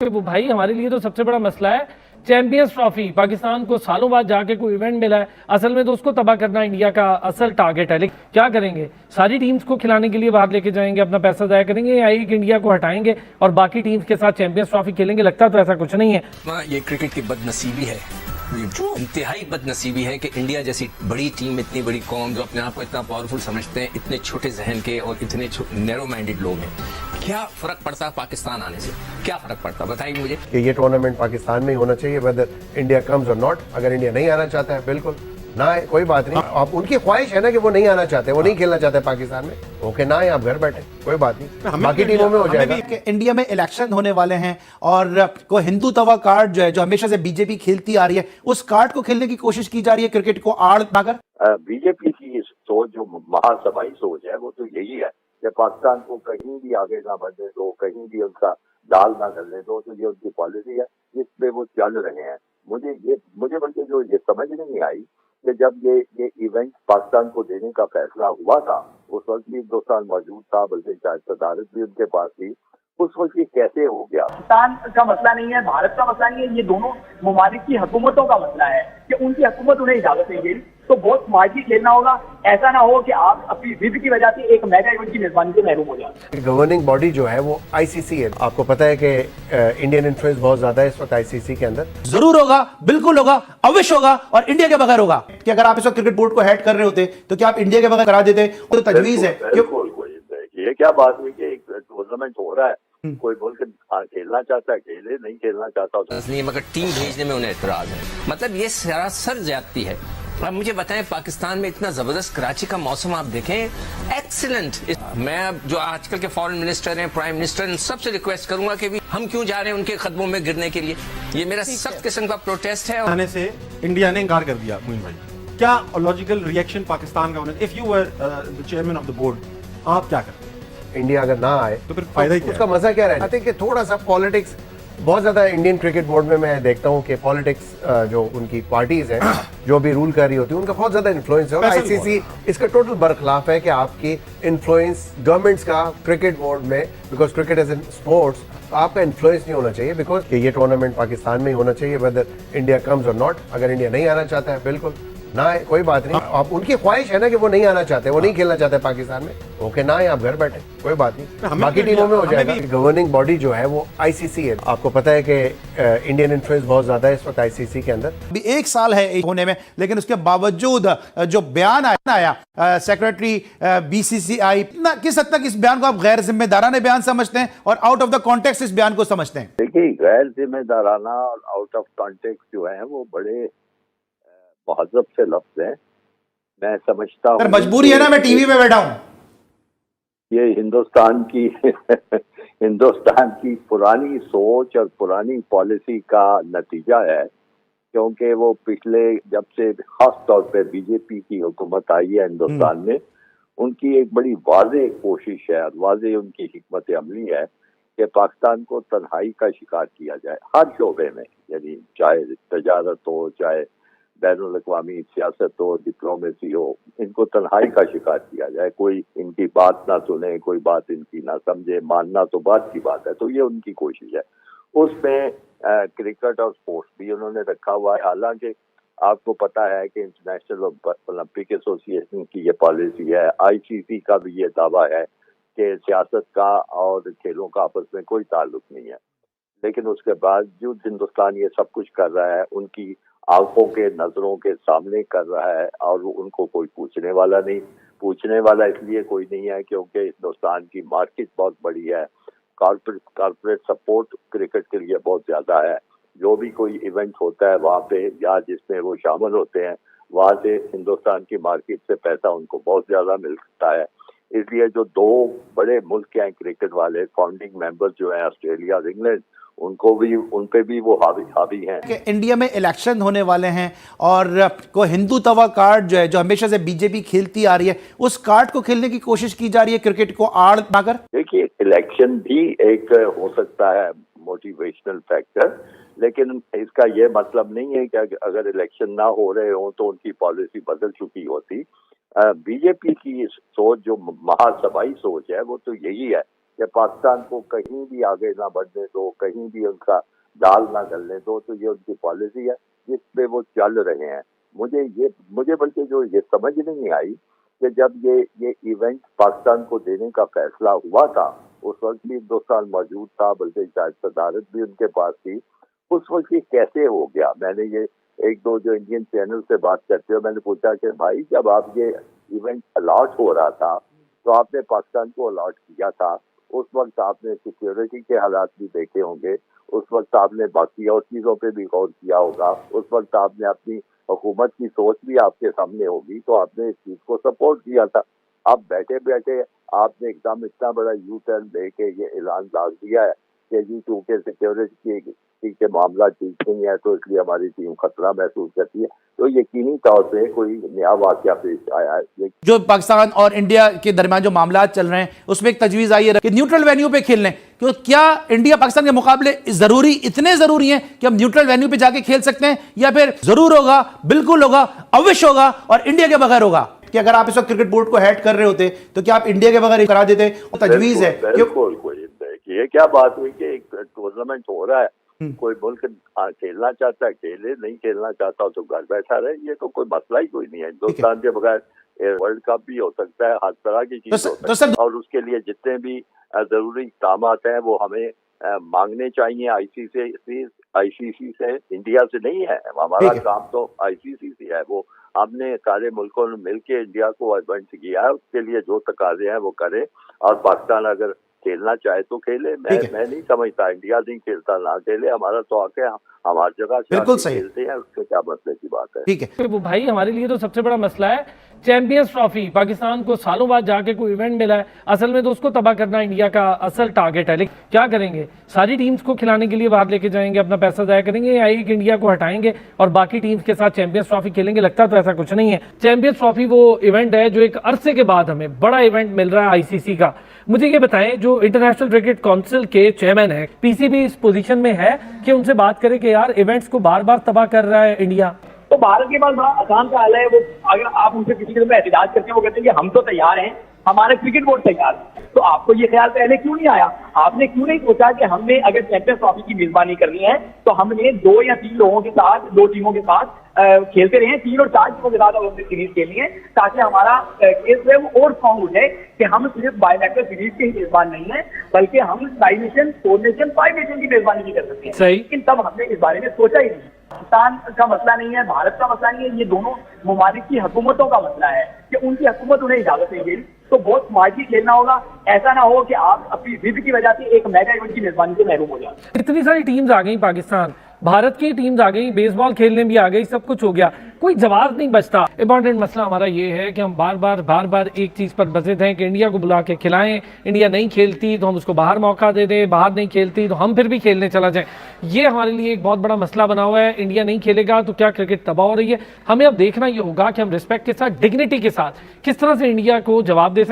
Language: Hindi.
वो भाई हमारे लिए तो सबसे बड़ा मसला है चैंपियंस ट्रॉफी। पाकिस्तान को सालों बाद जाके कोई इवेंट मिला है, असल में तो उसको तबाह करना इंडिया का असल टारगेट है। लेकिन क्या करेंगे, सारी टीम्स को खिलाने के लिए बाहर लेके जाएंगे, अपना पैसा जाया करेंगे, या एक इंडिया को हटाएंगे और बाकी टीम्स के साथ चैंपियंस ट्रॉफी खेलेंगे? लगता तो ऐसा कुछ नहीं है। ये क्रिकेट की बदनसीबी है, इंतहाई बदनसीबी है कि इंडिया जैसी बड़ी टीम, इतनी बड़ी कौम जो अपने आप को इतना पावरफुल समझते हैं, इतने छोटे जहन के और इतने नैरो माइंडेड लोग हैं। क्या फर्क पड़ता है पाकिस्तान आने से? क्या फर्क पड़ता है बताइए मुझे। कि ये टूर्नामेंट पाकिस्तान में ही होना चाहिए, वेदर इंडिया कम्स और नॉट। अगर इंडिया नहीं आना चाहता है बिल्कुल ना आए, कोई बात नहीं। आप उनकी ख्वाहिश है ना कि वो नहीं आना चाहते, वो नहीं खेलना चाहते पाकिस्तान में, ओके ना आए, आप घर बैठे, कोई बात नहीं, बाकी टीमों में हो जाएगा। इंडिया में इलेक्शन होने वाले हैं और को हिंदुत्व कार्ड जो है, जो हमेशा से बीजेपी खेलती आ रही है, उस कार्ड को खेलने की कोशिश की जा रही है क्रिकेट को आड़ बनाकर। बीजेपी की सोच जो महासभाई सोच है वो तो यही है कि पाकिस्तान को कहीं भी आगे ना बढ़ने दो, कहीं भी उनका दाल ना करने दो। तो ये उनकी पॉलिसी है जिसपे वो चल रहे हैं। मुझे बल्कि जो ये समझ नहीं आई कि जब ये इवेंट पाकिस्तान को देने का फैसला हुआ था, उस वक्त भी हिंदुस्तान मौजूद था, बल्कि शायद सदारत भी उनके पास थी। उस वक्त ये कैसे हो गया? पाकिस्तान का मसला नहीं है, भारत का मसला नहीं है, ये दोनों ममालिक की हुकूमतों का मसला है कि उनकी हुकूमत उन्हें इजाजत नहीं दे रही। तो बहुत स्मार्टली खेलना होगा। ऐसा ना हो कि आप अपनी जिद की वजह से एक मेगा इवेंट की मेजबानी से महरूम हो जाए। गवर्निंग बॉडी जो है वो आईसीसी है। आपको पता है कि इंडियन इन्फ्लुएंस बहुत ज्यादा है इस वक्त आईसीसी के अंदर। जरूर होगा, बिल्कुल होगा, अवश्य होगा, और इंडिया के बगैर होगा। कि अगर आप इस वक्त क्रिकेट बोर्ड को हेड कर रहे होते तो क्या आप इंडिया के बगैर करा देते? तो तजवीज है। ये क्या बात हुई कि एक टूर्नामेंट हो रहा है, कोई मुल्क खेलना चाहता है खेले, नहीं खेलना चाहता नहीं, मगर टीम भेजने में उन्हें एतराज है। मतलब ये सरासर ज्यादती है। अब मुझे बताएं, पाकिस्तान में इतना जबरदस्त, कराची का मौसम आप देखें, एक्सीलेंट। मैं अब जो आजकल के फॉरेन मिनिस्टर हैं, प्राइम मिनिस्टर, इन सबसे रिक्वेस्ट करूंगा कि भी हम क्यों जा रहे हैं उनके कदमों में गिरने के लिए। ये मेरा सख्त किस्म का प्रोटेस्ट है। आने से इंडिया ने इनकार कर दिया। मुइन भाई, क्या लॉजिकल रिएक्शन पाकिस्तान का होना? If you were the chairman of the board, आप क्या करते? इंडिया अगर ना आए तो फिर फायदा ही क्या? उसका मजा क्या रहेगा? आई थिंक कि थोड़ा सा पॉलिटिक्स बहुत ज्यादा इंडियन क्रिकेट बोर्ड में मैं देखता हूँ कि पॉलिटिक्स जो उनकी पार्टीज हैं जो भी रूल कर रही होती है, उनका बहुत ज्यादा इन्फ्लुएंस है। और आईसीसी इसका टोटल बरखिलाफ है कि आपकी इन्फ्लुएंस गवर्नमेंट्स का क्रिकेट बोर्ड में, because cricket as an sports, आपका इन्फ्लुएंस नहीं होना चाहिए। बिकॉज ये टूर्नामेंट पाकिस्तान में ही होना चाहिए, वेदर इंडिया कम्स और नॉट। अगर इंडिया नहीं आना चाहता है बिल्कुल ना आए, कोई बात नहीं। आप उनकी ख्वाहिश है ना कि वो नहीं आना चाहते, वो नहीं खेलना चाहते पाकिस्तान में, ओके ना आए, आप घर बैठे, कोई बात नहीं, बाकी टीमों में हो जाएगा। गवर्निंग बॉडी जो है वो आईसीसी है। आपको पता है कि इंडियन इन्फ्लुएंस बहुत ज्यादा है इस वक्त आईसीसी के अंदर। अभी एक साल है होने में, लेकिन उसके बावजूद जो बयान आया सेक्रेटरी बीसीसीआई, किस हद तक इस बयान को आप गैर जिम्मेदाराना बयान समझते हैं और आउट ऑफ द कॉन्टेक्स्ट इस बयान को समझते हैं? देखिए, गैर जिम्मेदाराना और आउट ऑफ कॉन्टेक्स्ट जो है वो बड़े महजब से लफ्ज हैं। मैं समझता हूँ मजबूरी है ना, मैं टीवी पे बैठा हूँ। ये हिंदुस्तान की पुरानी सोच और पुरानी पॉलिसी का नतीजा है, क्योंकि वो पिछले, जब से खास तौर पे बीजेपी की हुकूमत आई है हिंदुस्तान में, उनकी एक बड़ी वाज़ेह कोशिश है और वाज़ेह उनकी हिकमत अमली है कि पाकिस्तान को तन्हाई का शिकार किया जाए हर शोबे में। यानी चाहे तजारत हो, चाहे बैनुल अक़वामी सियासत हो, डिप्लोमेसी हो, इनको तन्हाई का शिकार किया जाए। कोई इनकी बात ना सुने, कोई बात इनकी ना समझे, मानना तो बात की बात है। तो ये उनकी कोशिश है। उसमें क्रिकेट और स्पोर्ट्स भी उन्होंने रखा हुआ है। हालांकि आपको पता है कि इंटरनेशनल ओलंपिक एसोसिएशन की ये पॉलिसी है, आईसीसी का भी ये दावा है कि सियासत का और खेलों का आपस में कोई ताल्लुक नहीं है। लेकिन उसके बावजूद हिंदुस्तान ये सब कुछ कर रहा है, उनकी आंखों के, नजरों के सामने कर रहा है, और उनको कोई पूछने वाला नहीं। पूछने वाला इसलिए कोई नहीं है क्योंकि हिंदुस्तान की मार्केट बहुत बड़ी है, कॉर्पोरेट सपोर्ट क्रिकेट के लिए बहुत ज्यादा है। जो भी कोई इवेंट होता है वहाँ पे या जिसमें वो शामिल होते हैं, वहाँ से हिंदुस्तान की मार्केट से पैसा उनको बहुत ज्यादा मिलता है। इसलिए जो दो बड़े मुल्क हैं क्रिकेट वाले, फाउंडिंग मेंबर्स जो हैं ऑस्ट्रेलिया और इंग्लैंड, उन पे भी वो हावी हैं। कि इंडिया में इलेक्शन होने वाले हैं और को हिंदुत्व कार्ड जो है, जो हमेशा से बीजेपी खेलती आ रही है, उस कार्ड को खेलने की कोशिश की जा रही है क्रिकेट को आड़ बनाकर। देखिए, इलेक्शन भी एक हो सकता है मोटिवेशनल फैक्टर, लेकिन इसका ये मतलब नहीं है कि अगर इलेक्शन ना हो रहे हो तो उनकी पॉलिसी बदल चुकी होती। बीजेपी की सोच जो महासभाई सोच है वो तो यही है कि पाकिस्तान को कहीं भी आगे ना बढ़ने दो, कहीं भी उनका दाल ना गलने दो, तो ये उनकी पॉलिसी है जिस पे वो चल रहे हैं। मुझे बल्कि जो ये समझ नहीं आई कि जब ये इवेंट पाकिस्तान को देने का फैसला हुआ था, उस वक्त भी हिंदुस्तान मौजूद था, बल्कि शायद सदारत भी उनके पास थी। उस वक्त ये कैसे हो गया? मैंने ये एक दो जो इंडियन चैनल से बात करते हुए मैंने पूछा कि भाई जब आप ये इवेंट अलॉट हो रहा था तो आपने पाकिस्तान को अलॉट किया था, उस वक्त आपने सिक्योरिटी के हालात भी देखे होंगे, उस वक्त आपने बाकी और चीजों पे भी गौर किया होगा, उस वक्त आपने अपनी हुकूमत की सोच भी आपके सामने होगी, तो आपने इस चीज को सपोर्ट किया था। अब बैठे बैठे आपने एकदम इतना बड़ा यू टर्न लेके ये ऐलान डाल दिया है कि जी चूंकि सिक्योरिटी के मामला ठीक नहीं है तो इसलिए हमारी टीम खतरा महसूस करती है। तो यकीनी तौर पे कोई नया वाकया पेश आया है। जो पाकिस्तान और इंडिया के दरमियान जो मामला चल रहे हैं उसमें एक तजवीज आई है कि न्यूट्रल वेन्यू पे खेल लें। तो क्या इंडिया पाकिस्तान के मुकाबले इतने जरूरी हैं कि हम न्यूट्रल वेन्यू पे जाके खेल सकते हैं, या फिर जरूर होगा, बिल्कुल होगा, अवश्य होगा और इंडिया के बगैर होगा? कि अगर आप इस वक्त क्रिकेट बोर्ड को हेड कर रहे होते तो क्या आप इंडिया के बगैर करा देते? तजवीज है बिल्कुल ये क्या बात हुई कि एक टूर्नामेंट हो रहा है, कोई मुल्क खेलना चाहता है खेले, नहीं खेलना चाहता तो घर बैठा रहे, ये तो कोई मसला ही कोई नहीं है। हिंदुस्तान के बगैर वर्ल्ड कप भी हो सकता है, हर तरह की चीज हो सकती है, और उसके लिए जितने भी जरूरी इक़दाम हैं वो हमें मांगने चाहिए आईसीसी से, इंडिया से नहीं है। हमारा काम तो आईसीसी से है, वो हमने सारे मुल्कों ने मिलकर इंडिया को इवेंट किया है, उसके लिए जो तकाजे हैं वो करे, और पाकिस्तान अगर खेलना चाहे तो खेले। मैं नहीं समझता इंडिया नहीं खेलता ना खेले, हमारा तो आके हमारी जगह बिल्कुल सही खेलते हैं, उसके क्या मसले की बात है। ठीक है वो भाई हमारे लिए तो सबसे बड़ा मसला है चैंपियंस ट्रॉफी। पाकिस्तान को सालों बाद जाके कोई इवेंट मिला है, असल में तो उसको तबाह करना इंडिया का असल टारगेट है। लेकिन क्या करेंगे? सारी टीम्स को खिलाने के लिए बाहर लेके जाएंगे, अपना पैसा जाया करेंगे, या एक इंडिया को हटाएंगे और बाकी टीम्स के साथ चैंपियंस ट्रॉफी खेलेंगे? लगता तो ऐसा कुछ नहीं है। चैंपियंस ट्रॉफी वो इवेंट है जो एक अरसे के बाद हमें बड़ा इवेंट मिल रहा है आईसीसी का। मुझे ये बताएं, जो इंटरनेशनल क्रिकेट काउंसिल के चेयरमैन है, पीसीबी इस पोजीशन में है कि उनसे बात करें कि यार इवेंट्स को बार बार तबाह कर रहा है इंडिया? तो भारत के पास बड़ा आसान सा हल है। वो अगर आप उनसे किसी किस्म में एहतजाज करते हैं, वो कहते हैं कि हम तो तैयार हैं, हमारे क्रिकेट बोर्ड तैयार है। तो आपको ये ख्याल पहले क्यों नहीं आया? आपने क्यों नहीं सोचा कि हमने अगर चैंपियंस ट्रॉफी की मेजबानी करनी है तो हमने 2 या 3 लोगों के साथ, 2 टीमों के साथ खेलते रहे, 3 और 4 टीमों के साथ हमने सीरीज खेली है, ताकि हमारा केस है वो और स्ट्रॉन्ग उठे कि हम सिर्फ बायलैटरल सीरीज के ही मेजबान नहीं है, बल्कि हम 5 नेशन, 4 नेशन, 5 नेशन की मेजबानी भी कर सकते हैं। सही। लेकिन तब हमने इस बारे में सोचा ही नहीं। पाकिस्तान का मसला नहीं है, भारत का मसला नहीं है, ये दोनों ममालिक की हुकूमतों का मसला है कि उनकी हुकूमत उन्हें इजाजत देगी। तो बहुत स्मार्टली खेलना होगा, ऐसा ना हो कि आप अपनी जिद की वजह से एक मेगा इवेंट की मेजबानी से महरूम हो जाए। इतनी सारी टीम्स आ गई, पाकिस्तान भारत की टीम्स आ गई, बेसबॉल खेलने भी आ गई, सब कुछ हो गया, कोई जवाब नहीं बचता। इंपॉर्टेंट मसला हमारा ये है कि हम बार बार एक चीज पर बसे हैं कि इंडिया को बुला के खिलाएं। इंडिया नहीं खेलती तो हम उसको बाहर मौका दे दें, बाहर नहीं खेलती तो हम फिर भी खेलने चला जाएं। ये हमारे लिए एक बहुत बड़ा मसला बना हुआ है। इंडिया नहीं खेलेगा तो क्या क्रिकेट तबाह हो रही है? हमें अब देखना ये होगा कि हम रिस्पेक्ट के साथ, डिग्निटी के साथ किस तरह से इंडिया को जवाब दे सकते हैं।